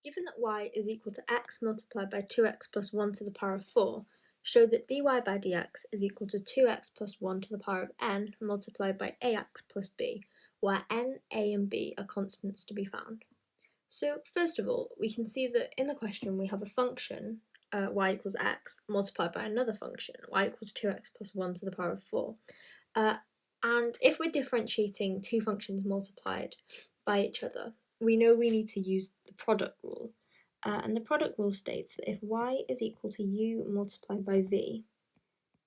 Given that y is equal to x multiplied by 2x plus 1 to the power of 4, show that dy by dx is equal to 2x plus 1 to the power of n multiplied by ax plus b, where n, a and b are constants to be found. So first of all, we can see that in the question we have a function, y equals x, multiplied by another function, y equals 2x plus 1 to the power of 4. And if we're differentiating two functions multiplied by each other, we know we need to use the product rule. And the product rule states that if y is equal to u multiplied by v,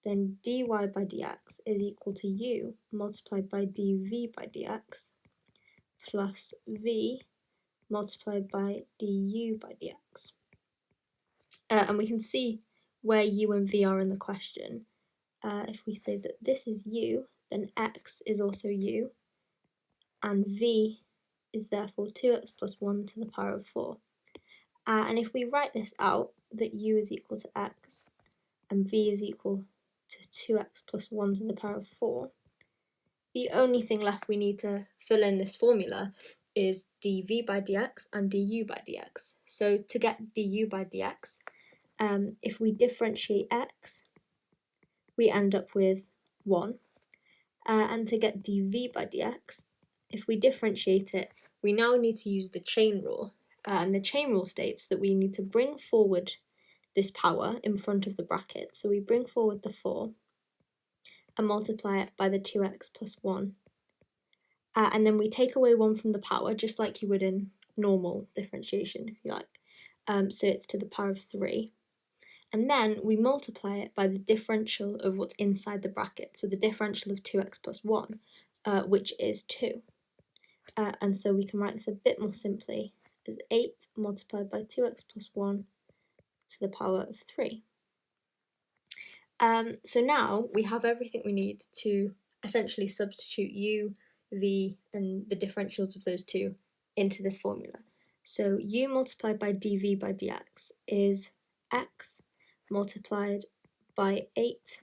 then dy by dx is equal to u multiplied by dv by dx plus v multiplied by du by dx. And we can see where u and v are in the question. If we say that this is u, then x is also u, and v is therefore 2x plus 1 to the power of 4. And if we write this out, that u is equal to x, and v is equal to 2x plus 1 to the power of 4, the only thing left we need to fill in this formula is dv by dx and du by dx. So to get du by dx, if we differentiate x, we end up with 1. And to get dv by dx, if we differentiate it, we now need to use the chain rule. And the chain rule states that we need to bring forward this power in front of the bracket. So we bring forward the 4 and multiply it by the 2x plus 1. And then we take away 1 from the power, just like you would in normal differentiation, if you like. So it's to the power of 3. And then we multiply it by the differential of what's inside the bracket, so the differential of 2x plus 1, which is 2. And so we can write this a bit more simply as 8 multiplied by 2x plus 1 to the power of 3. So now we have everything we need to essentially substitute u, v, and the differentials of those two into this formula. So u multiplied by dv by dx is x multiplied by 8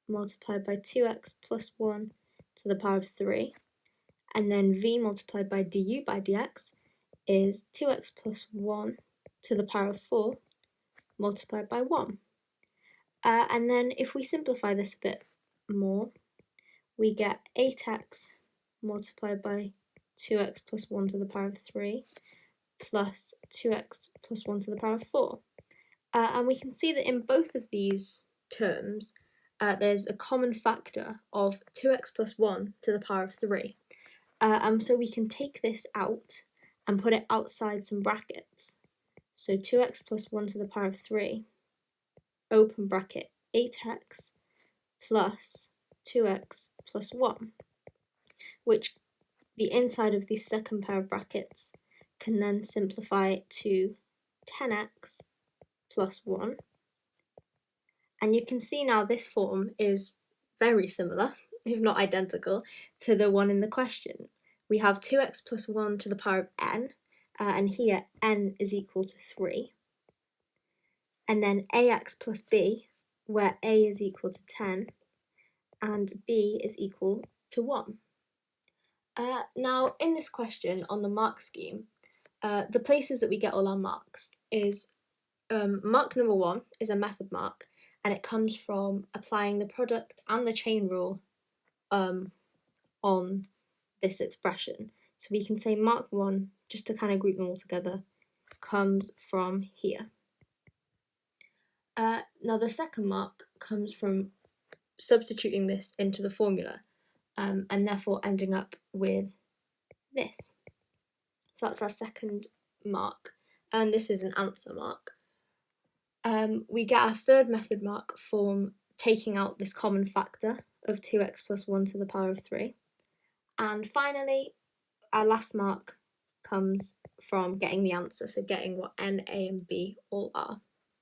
multiplied by 2x plus 1 to the power of 3, and then v multiplied by du by dx is 2x plus 1 to the power of 4 multiplied by 1. And then if we simplify this a bit more, we get 8x multiplied by 2x plus 1 to the power of 3 plus 2x plus 1 to the power of 4. And we can see that in both of these terms, there's a common factor of 2x plus 1 to the power of 3. So we can take this out and put it outside some brackets. So 2x plus 1 to the power of 3, open bracket, 8x plus 2x plus 1, which the inside of the second pair of brackets can then simplify to 10x plus 1. And you can see now this form is very similar, if not identical, to the one in the question. We have 2x plus 1 to the power of n, and here n is equal to 3. And then ax plus b, where a is equal to 10 and b is equal to 1. Now, in this question on the mark scheme, the places that we get all our marks is mark number 1 is a method mark, and it comes from applying the product and the chain rule on this expression. So we can say mark 1, just to kind of group them all together, comes from here. Now the second mark comes from substituting this into the formula, and therefore ending up with this. So that's our second mark, and this is an answer mark. We get our third method mark from taking out this common factor of 2x plus 1 to the power of 3. And finally, our last mark comes from getting the answer, so getting what n, a and b all are.